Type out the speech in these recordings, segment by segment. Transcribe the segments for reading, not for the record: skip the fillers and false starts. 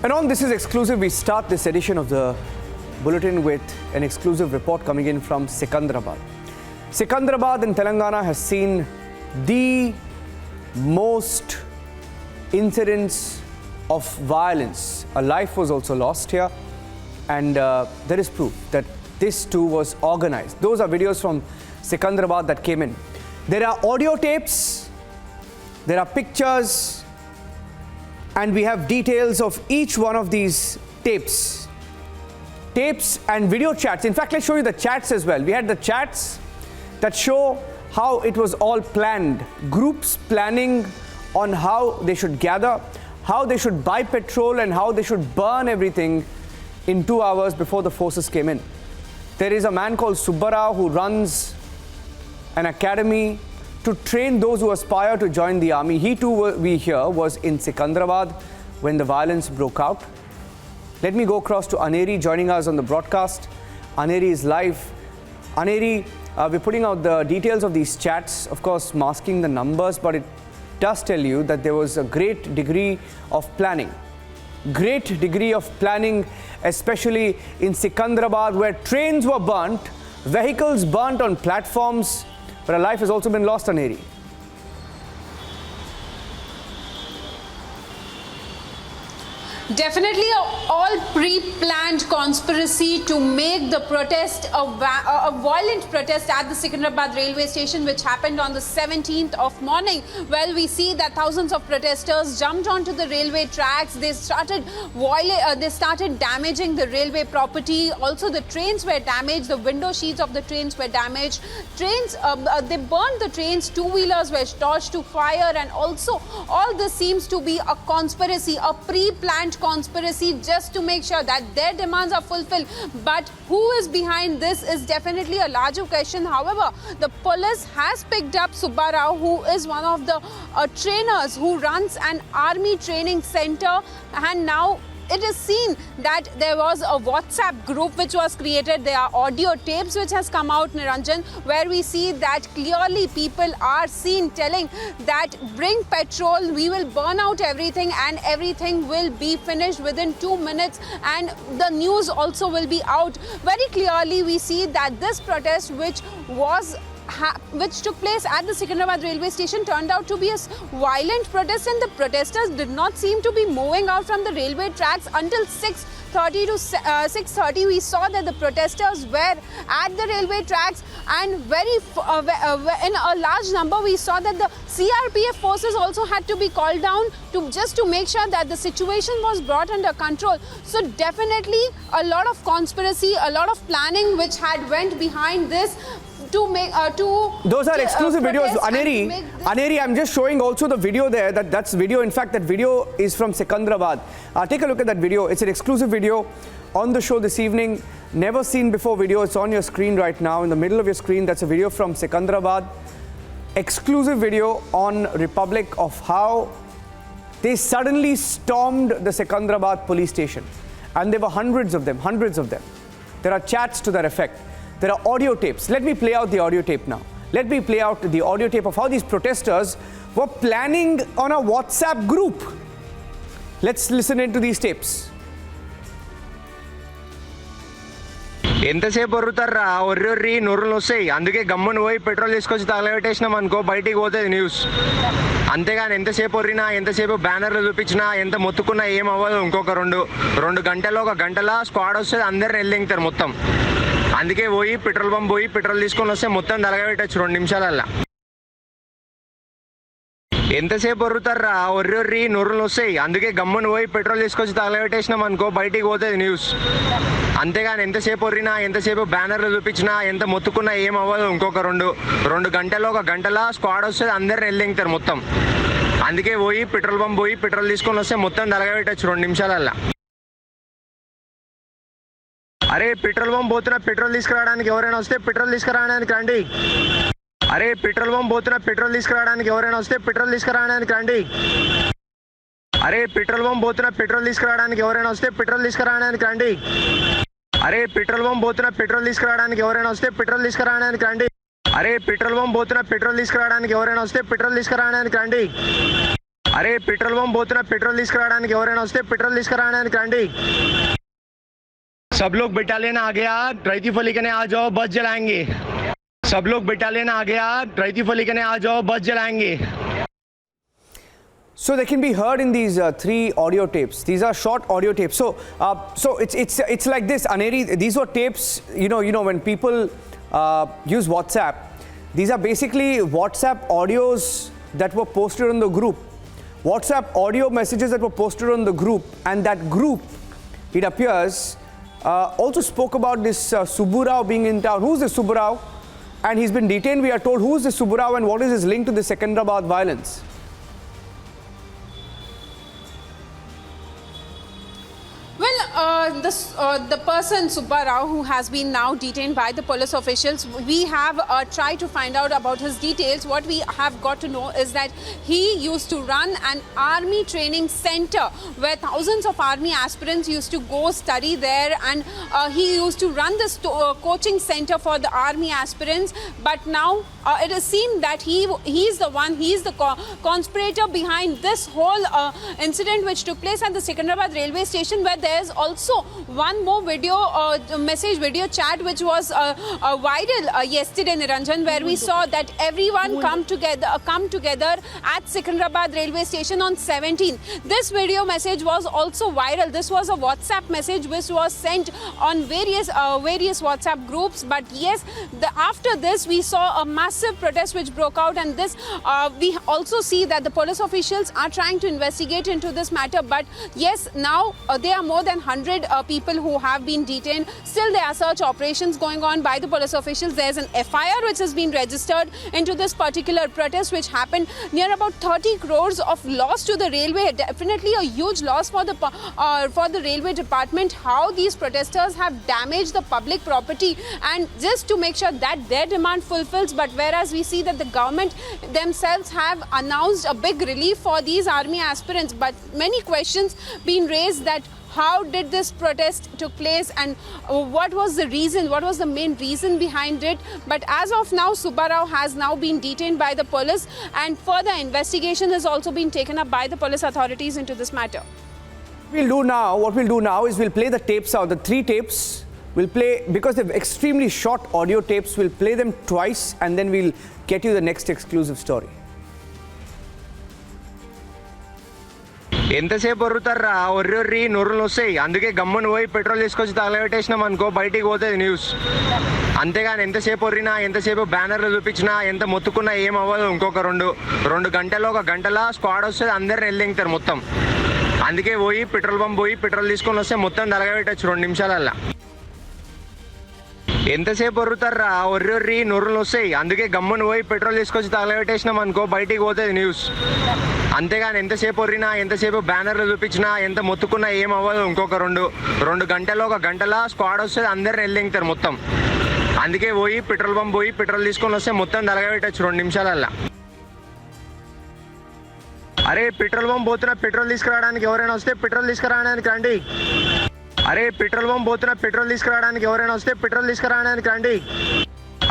And on This Is Exclusive, we start this edition of the Bulletin with an exclusive report coming in from Secunderabad. Secunderabad in Telangana has seen the most incidents of violence. A life was also lost here, and there is proof that this too was organized. Those are videos from Secunderabad that came in. There are audio tapes, there are pictures, and we have details of each one of these tapes and video chats. In fact, let's show you the chats as well. We had the chats that show how it was all planned. Groups planning on how they should gather, how they should buy petrol, and how they should burn everything in 2 hours before the forces came in. There is a man called Subbarao who runs an academy to train those who aspire to join the army. He too, we hear, was in Secunderabad when the violence broke out. Let me go across to Anarchy joining us on the broadcast. Anarchy is live. Anarchy, we're putting out the details of these chats, of course masking the numbers, but it does tell you that there was a great degree of planning. Great degree of planning, especially in Secunderabad, where trains were burnt, vehicles burnt on platforms, but a life has also been lost, Anarchy. Definitely all pre-planned conspiracy to make the protest a violent protest at the Secunderabad railway station, which happened on the 17th of morning. Well, we see that thousands of protesters jumped onto the railway tracks. They started damaging the railway property. Also, the trains were damaged. The window sheets of the trains were damaged. They burned the trains. Two-wheelers were torched to fire, and also all this seems to be a conspiracy, a pre-planned conspiracy just to make sure that their demands are fulfilled. But who is behind this is definitely a larger question. However, the police has picked up Subbarao, who is one of the trainers who runs an army training center, and now it is seen that there was a WhatsApp group which was created. There are audio tapes which has come out, Niranjan, where we see that clearly people are seen telling that bring petrol, we will burn out everything and everything will be finished within 2 minutes, and the news also will be out. Very clearly we see that this protest which took place at the Secunderabad railway station turned out to be a violent protest, and the protesters did not seem to be moving out from the railway tracks until 6:30 to 6:30. We saw that the protesters were at the railway tracks, and in a large number we saw that the CRPF forces also had to be called down to make sure that the situation was brought under control. So definitely a lot of conspiracy, a lot of planning which had went behind this. Those are exclusive videos. Anarchy, I'm just showing also the video there. That's video. In fact, that video is from Secunderabad. Take a look at that video. It's an exclusive video on the show this evening. Never seen before video. It's on your screen right now, in the middle of your screen. That's a video from Secunderabad. Exclusive video on Republic of how they suddenly stormed the Secunderabad police station. And there were hundreds of them. There are chats to that effect. There are audio tapes. Let me play out the audio tape now. Let me play out the audio tape of how these protesters were planning on a WhatsApp group. Let's listen into these tapes. ఎంతసేపు వరుతారా ఒర్రొర్రి నొర్రులు వస్తాయి. అందుకే గమ్మున పోయి petrol తీసుకొచ్చి తగలబెట్టేసినాం అనుకో బయటికి పోతుంది news. అంతేగాని ఎంతసేపు ఒర్రినా, ఎంతసేపు బ్యానర్లు చూపించినా, ఎంత మొత్తుకున్నా ఏం అవ్వదు. ఇంకొక రెండు గంటలో, ఒక గంటలా స్క్వాడ్ వస్తుంది, అందరిని వెళ్ళింగుతారు మొత్తం. అందుకే పోయి పెట్రోల్ పంప్ పోయి పెట్రోల్ తీసుకొని వస్తే మొత్తం తలగబెట్టచ్చు 2 నిమిషాలల్లా. ఎంతసేపు వరుతారా ఒర్రొర్రి నొర్రులు వస్తాయి. అందుకే గమ్మున పోయి పెట్రోల్ తీసుకొచ్చి తగలబెట్టేసినాం అనుకో బయటికి పోతుంది న్యూస్. అంతేగాని ఎంతసేపు ఒర్రినా, ఎంతసేపు బ్యానర్లు చూపించినా, ఎంత మొత్తుకున్నా ఏం అవ్వదు. ఇంకొక రెండు గంటలో, ఒక గంటలా స్క్వాడ్ వస్తుంది, అందరిని వెళ్ళింగుతారు మొత్తం. అందుకే పోయి పెట్రోల్ పంప్ పోయి పెట్రోల్ తీసుకొని వస్తే మొత్తం తలగబెట్టచ్చు 2 నిమిషాలల్లా. అరే పెట్రోల్ పంప్ పోతున్నా, పెట్రోల్ తీసుకురావడానికి ఎవరైనా వస్తే పెట్రోల్ తీసుకురావడానికి రండి. అరే పెట్రోల్ పంప్ పోతున్నా, పెట్రోల్ తీసుకురావడానికి ఎవరైనా వస్తే పెట్రోల్ తీసుకురావడానికి రండి. అరే పెట్రోల్ పంప్ పోతున్నా, పెట్రోల్ తీసుకురావడానికి ఎవరైనా వస్తే పెట్రోల్ తీసుకురావడానికి రండి. అరే పెట్రోల్ పంప్ పోతున్నా, పెట్రోల్ తీసుకురావడానికి ఎవరైనా వస్తే పెట్రోల్ తీసుకురావడానికి రండి. అరే పెట్రోల్ పంప్ పోతున్నా, పెట్రోల్ తీసుకురావడానికి ఎవరైనా వస్తే పెట్రోల్ తీసుకురావడానికి రండి. అరే పెట్రోల్ పంప్ పోతున్నా పెట్రోల్ తీసుకురావడానికి ఎవరైనా వస్తే పెట్రోల్ తీసుకురావడానికి రండి सब लोग बटालियन आ गया ड्राइती फली कने आ जाओ बस जलाएंगे सब लोग बटालियन आ गया ड्राइती फली कने आ जाओ बस जलाएंगे So they can be heard in these three audio tapes. These are short audio tapes. So it's like this. Aneri, these were tapes. You know when people use WhatsApp, these are basically WhatsApp audios that were posted on the group. WhatsApp audio messages that were posted on the group, and that group, it appears, also spoke about this Subburao being in town. Who's this Subburao? And he's been detained. We are told who's this Subburao and what is his link to the Secunderabad violence. Well, the person Subbarao, who has been now detained by the police officials, we have tried to find out about his details. What we have got to know is that he used to run an army training center where thousands of army aspirants used to go study there, and he used to run this coaching center for the army aspirants. But now it is seen that he is the one, he is the conspirator behind this whole incident which took place at the Secunderabad railway station, where there is also one more video chat which was viral yesterday, Niranjan, where we saw that everyone come together at Secunderabad railway station on 17th. This video message was also viral. This was a WhatsApp message which was sent on various WhatsApp groups. But yes, after this we saw a massive protest which broke out, and this we also see that the police officials are trying to investigate into this matter. But yes, now there are more than 100 people who have been detained. Still there are search operations going on by the police officials. There's an FIR which has been registered into this particular protest which happened. Near about 30 crores of loss to the railway. Definitely a huge loss for the railway department. How these protesters have damaged the public property, and just to make sure that their demand fulfills. But whereas we see that the government themselves have announced a big relief for these army aspirants, but many questions being raised that how did this protest took place, and what was the reason, what was the main reason behind it. But as of now, Subbarao has now been detained by the police, and further investigation has also been taken up by the police authorities into this matter. What we'll do now is we'll play the tapes out, the three tapes. We'll play, because they're extremely short audio tapes, we'll play them twice and then we'll get you the next exclusive story. ఎంతసేపు వరుతారా ఒర్రి నొర్రులు వస్తాయి అందుకే గమ్మును పోయి petrol తీసుకొచ్చి తగలబెట్టేసినాం అనుకో బయటికి పోతుంది news అంతేగాని ఎంతసేపు ఒర్రినా ఎంతసేపు బ్యానర్లు చూపించినా ఎంత మొత్తుకున్నా ఏం అవ్వదు ఇంకొక రెండు గంటలో ఒక గంటలా స్క్వాడ్ వస్తుంది అందరిని వెళ్ళింటారు మొత్తం అందుకే పోయి పెట్రోల్ పంప్ పోయి పెట్రోల్ తీసుకొని వస్తే మొత్తం తగలబెట్టచ్చు 2 నిమిషాలల్లా ఎంతసేపు వరుతారా ఒర్రి నొర్రులు వస్తాయి అందుకే గమ్మును పోయి పెట్రోల్ తీసుకొచ్చి తగలబెట్టేసినాం అనుకో బయటికి పోతుంది న్యూస్ అంతేగాని ఎంతసేపు ఒర్రినా ఎంతసేపు బ్యానర్లు చూపించినా ఎంత మొత్తుకున్నా ఏం అవ్వదు ఇంకొక రెండు గంటలో ఒక గంటలా స్క్వాడ్ వస్తుంది అందరిని వెళ్ళింటారు మొత్తం అందుకే పోయి పెట్రోల్ పంప్ పోయి పెట్రోల్ తీసుకొని వస్తే మొత్తం తగలబెట్టచ్చు 2 నిమిషాలల్లా అరే పెట్రోల్ పంప్ పోతున్నా పెట్రోల్ తీసుకురావడానికి ఎవరైనా వస్తే పెట్రోల్ తీసుకురావడానికి రండి అరే పెట్రోల్ పంప్ పోతున్నా పెట్రోల్ తీసుకురావడానికి ఎవరైనా వస్తే పెట్రోల్ తీసుకురావడానికి రండి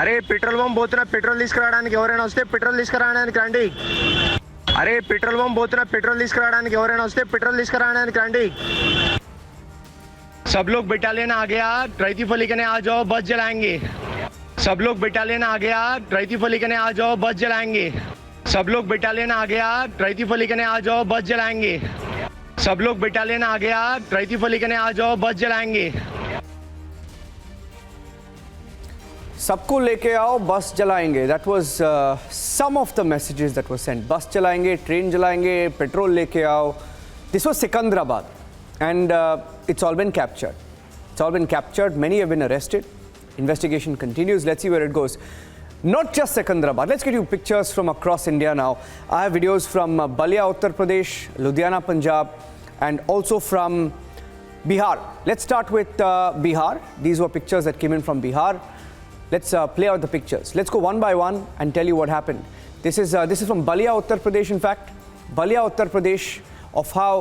అరే పెట్రోల్ పంప్ పోతున్నా పెట్రోల్ తీసుకురావడానికి ఎవరైనా వస్తే పెట్రోల్ తీసుకురావడానికి రండి అరే పెట్రోల్ పంప్ పోతున్నా పెట్రోల్ తీసుకురావడానికి ఎవరైనా వస్తే పెట్రోల్ తీసుకురావడానికి రండి सब लोग बटालियन आ गया ड्राइती फली कने आ जाओ बस जलाएंगे सब लोग बटालियन आ गया ड्राइती फली कने आ जाओ बस जलाएंगे सब लोग बटालियन आ गया ड्राइती फली कने आ जाओ बस जलाएंगे सब लोग बटालियन आ गया ड्राइती फली कने आ जाओ बस जलाएंगे सबको लेके आओ बस जलाएंगे. That was some of the messages that were sent. Bus जलाएंगे, train जलाएंगे, petrol लेके आओ. This was Secunderabad, and it's all been captured. It's all been captured. Many have been arrested. Investigation continues. Let's see where it goes. Not just Secunderabad. Let's get you pictures from across India now. I have videos from Balia, Uttar Pradesh, Ludhiana, Punjab, and also from Bihar. Let's start with Bihar. These were pictures that came in from Bihar. Let's play out the pictures. Let's go one by one and tell you what happened. This is from Balia, Uttar Pradesh. In fact, Balia, Uttar Pradesh, of how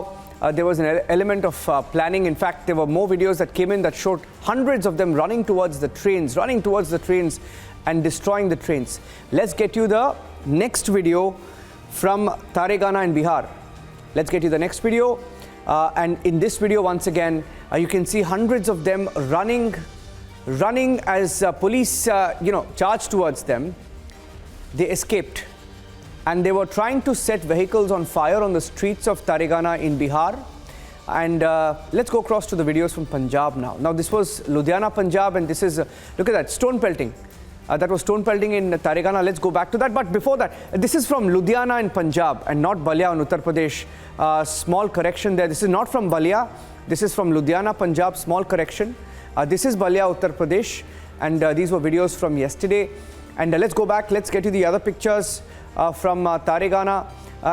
there was an element of planning. In fact, there were more videos that came in that showed hundreds of them running towards the trains and destroying the trains. Let's get you the next video from Taregana in Bihar. Let's get to the next video. And in this video, once again, you can see hundreds of them running as police, charged towards them. They escaped. And they were trying to set vehicles on fire on the streets of Taregana in Bihar. And let's go across to the videos from Punjab now. Now, this was Ludhiana, Punjab, and this is, look at that, stone pelting. That was stone pelting in Taregana. Let's go back to that. But before that, this is from Ludhiana in Punjab and not Balia in Uttar Pradesh. Small correction there. This is not from Balia. This is from Ludhiana, Punjab. Small correction. This is Balia, Uttar Pradesh. And these were videos from yesterday. And let's go back. Let's get to the other pictures from Taregana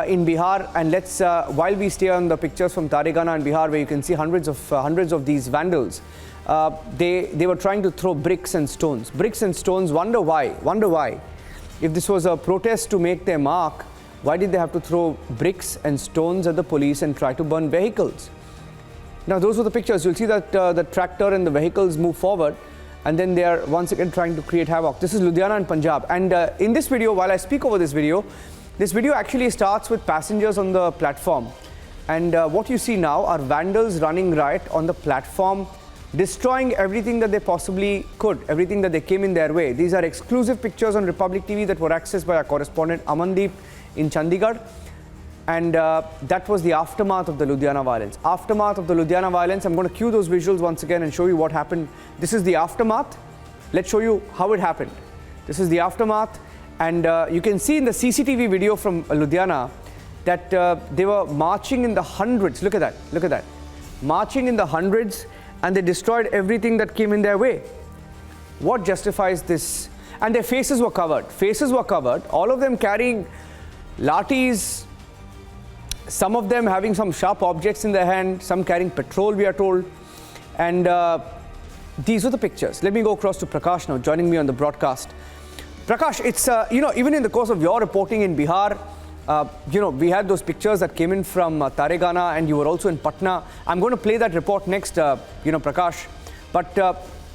in Bihar. And let's, while we stay on the pictures from Taregana and Bihar, where you can see hundreds of these vandals, they were trying to throw bricks and stones. Bricks and stones, wonder why. If this was a protest to make their mark, why did they have to throw bricks and stones at the police and try to burn vehicles? Now, those were the pictures. You'll see that the tractor and the vehicles move forward, and then they are once again trying to create havoc. This is Ludhiana and Punjab. And in this video, while I speak over this video actually starts with passengers on the platform. And what you see now are vandals running riot on the platform, destroying everything that they possibly could, everything that they came in their way. These are exclusive pictures on Republic TV that were accessed by our correspondent Amandeep in Chandigarh. And that was the aftermath of the Ludhiana violence. Aftermath of the Ludhiana violence. I'm going to cue those visuals once again and show you what happened. This is the aftermath. Let's show you how it happened. This is the aftermath. And you can see in the CCTV video from Ludhiana that they were marching in the hundreds. Look at that. Marching in the hundreds, and they destroyed everything that came in their way. What justifies this? And their faces were covered. All of them carrying lathis, some of them having some sharp objects in their hand, some carrying petrol, we are told. And these were the pictures. Let me go across to Prakash now, joining me on the broadcast. Prakash, it's, even in the course of your reporting in Bihar, we had those pictures that came in from Taregana, and you were also in Patna. I'm going to play that report next, Prakash. But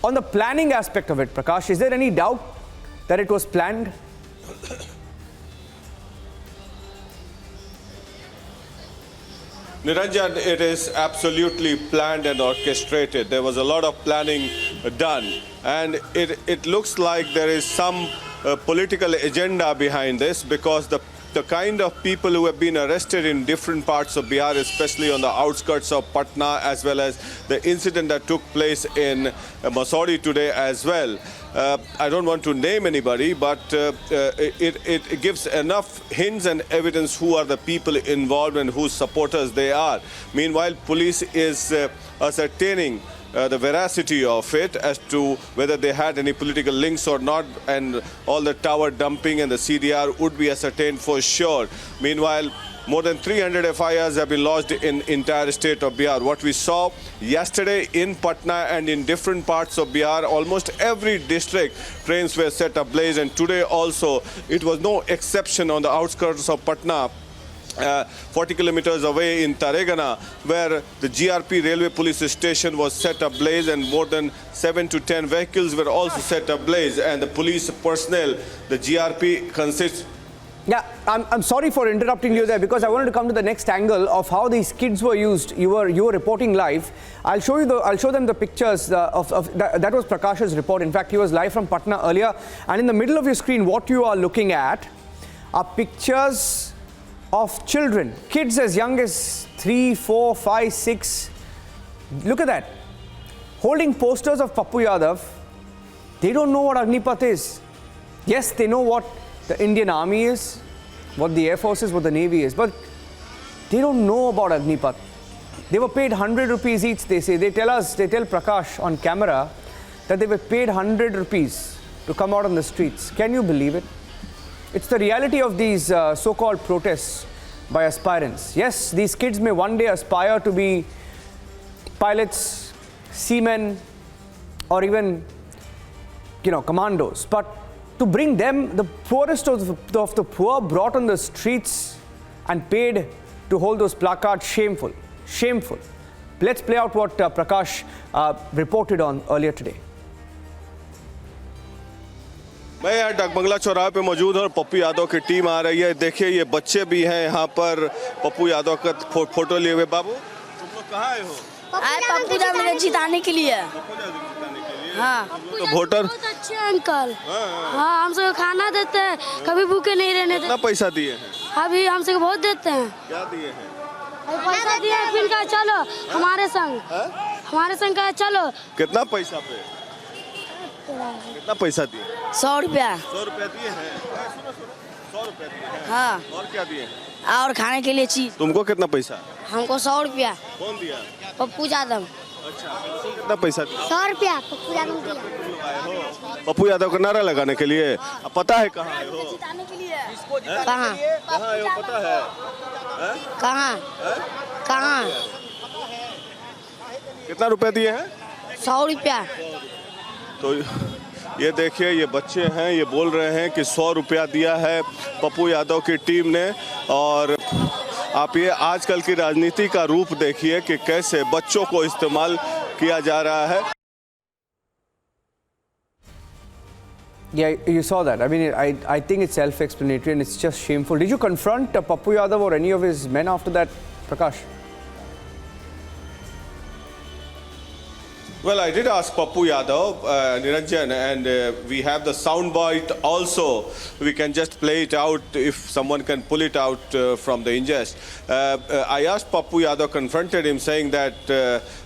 on the planning aspect of it, Prakash, is there any doubt that it was planned? Niranjan, it is absolutely planned and orchestrated. There was a lot of planning done, and it looks like there is some political agenda behind this, because the kind of people who have been arrested in different parts of Bihar, especially on the outskirts of Patna, as well as the incident that took place in Mussoorie today as well. I don't want to name anybody, but it gives enough hints and evidence who are the people involved and whose supporters they are. Meanwhile, police is ascertaining the veracity of it as to whether they had any political links or not, and all the tower dumping and the CDR would be ascertained for sure. Meanwhile, more than 300 FIRs have been lodged in entire state of Bihar. What we saw yesterday in Patna and in different parts of Bihar, almost every district, trains were set ablaze, and today also it was no exception on the outskirts of Patna. 40 kilometers away in Taregana, where the GRP railway police station was set ablaze, and more than 7 to 10 vehicles were also set ablaze, and the police personnel, the GRP consists. Yeah, I'm sorry for interrupting you there, because I wanted to come to the next angle of how these kids were used. You were reporting live. I'll show them the pictures that was Prakash's report. In fact, he was live from Patna earlier, and in the middle of your screen, what you are looking at are pictures of children, kids as young as 3, 4, 5, 6. Look at that. Holding posters of Pappu Yadav. They don't know what Agnipath is. Yes, they know what the Indian Army is, what the Air Force is, what the Navy is, but they don't know about Agnipath. They were paid 100 rupees each, they say. They tell Prakash on camera that they were paid 100 rupees to come out on the streets. Can you believe it? It's the reality of these so-called protests by aspirants. Yes, these kids may one day aspire to be pilots, seamen, or even, commandos. But to bring them, the poorest of the poor, brought on the streets and paid to hold those placards, shameful. Shameful. Let's play out what Prakash reported on earlier today. मैं यहाँ डगबंगला चौराहे पे मौजूद हूँ और पप्पू यादव की team आ रही है। देखिए ये बच्चे भी हैं यहाँ पर पप्पू यादव का फोटो लिए हुए। बाबू तुम लोग कहाँ आए हो? आए पप्पू यादव मुझे जिताने के लिए। हाँ तो वोटर बहुत अच्छे हैं अंकल। हाँ हम सबको खाना देते हैं, कभी भूखे नहीं रहने कितना देते। पैसा दिए हैं? अभी हम सबको बहुत देते हैं। क्या दिए हैं? अभी पैसा दिए हैं, फिर कहा चलो हमारे संग कहा चलो। कितना पैसा पे? कितना पैसा दिए? 100 रुपया। 100 रुपया दिए हैं। सुनो 100 रुपया दिए हैं। हाँ और क्या दिए हैं? और खाने के लिए चीज। तुमको कितना पैसा? हमको 100 रुपया। कौन दिया? पप्पू यादव। अच्छा कितना पैसा दिया? 100 रुपया पप्पू यादव दिया। पप्पू यादव का नारा लगाने के लिए। अब पता है कहाँ आए हो? जिताने के लिए। हैं? कहाँ कहाँ आए हो पता है? कहाँ कहाँ? कितना रुपया दिए हैं? 100 रुपया। तो ये देखिए ये बच्चे हैं, ये बोल रहे हैं कि 100 रुपया दिया है पप्पू यादव की टीम ने। और आप ये आजकल की राजनीति का रूप देखिए कि कैसे बच्चों को इस्तेमाल किया जा रहा है। Yeah, you saw that. I mean, I think it's self-explanatory and it's just shameful. Did you confront Pappu Yadav or any of his men after that, Prakash? Well, I did ask Pappu Yadav, Niranjan, and we have the soundbite also. We can just play it out if someone can pull it out from the ingest. I asked Pappu Yadav, confronted him, saying that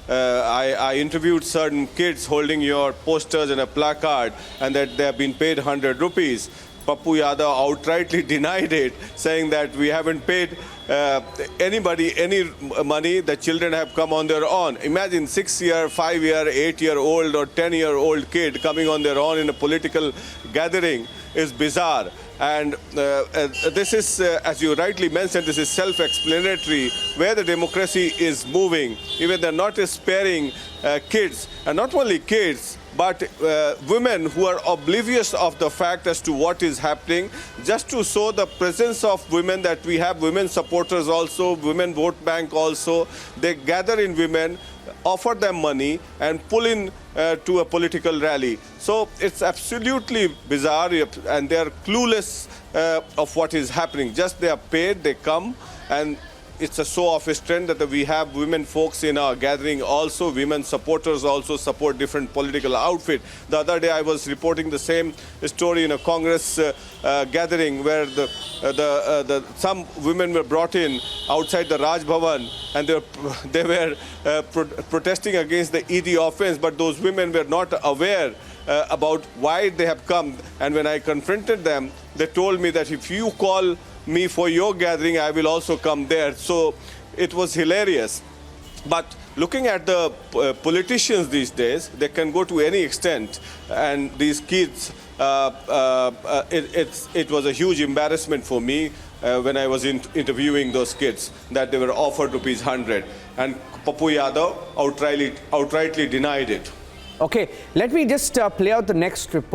I interviewed certain kids holding your posters and a placard, and that they have been paid 100 rupees. Pappu Yadav outrightly denied it, saying that we haven't paid anybody any money. The children have come on their own. Imagine 6-year, 5-year, 8-year-old or 10-year-old kid coming on their own in a political gathering is bizarre. And this is, as you rightly mentioned, this is self-explanatory where the democracy is moving. Even they're not sparing kids, and not only kids, but women who are oblivious of the fact as to what is happening, just to show the presence of women, that we have women supporters also, women vote bank also. They gather in women, offer them money and pull in to a political rally. So it's absolutely bizarre, and they are clueless of what is happening. Just they are paid, they come, and it's a show of strength that we have women folks in our gathering also. Women supporters also support different political outfit. The other day I was reporting the same story in a Congress gathering where some women were brought in outside the Raj Bhavan, and they were protesting against the ED offense, but those women were not aware about why they have come. And when I confronted them, they told me that if you call me for your gathering, I will also come there. So it was hilarious. But looking at the politicians these days, they can go to any extent, and these kids, it was a huge embarrassment for me when I was interviewing those kids, that they were offered ₹100, and Pappu Yadav outrightly denied it. Okay, let me just play out the next report.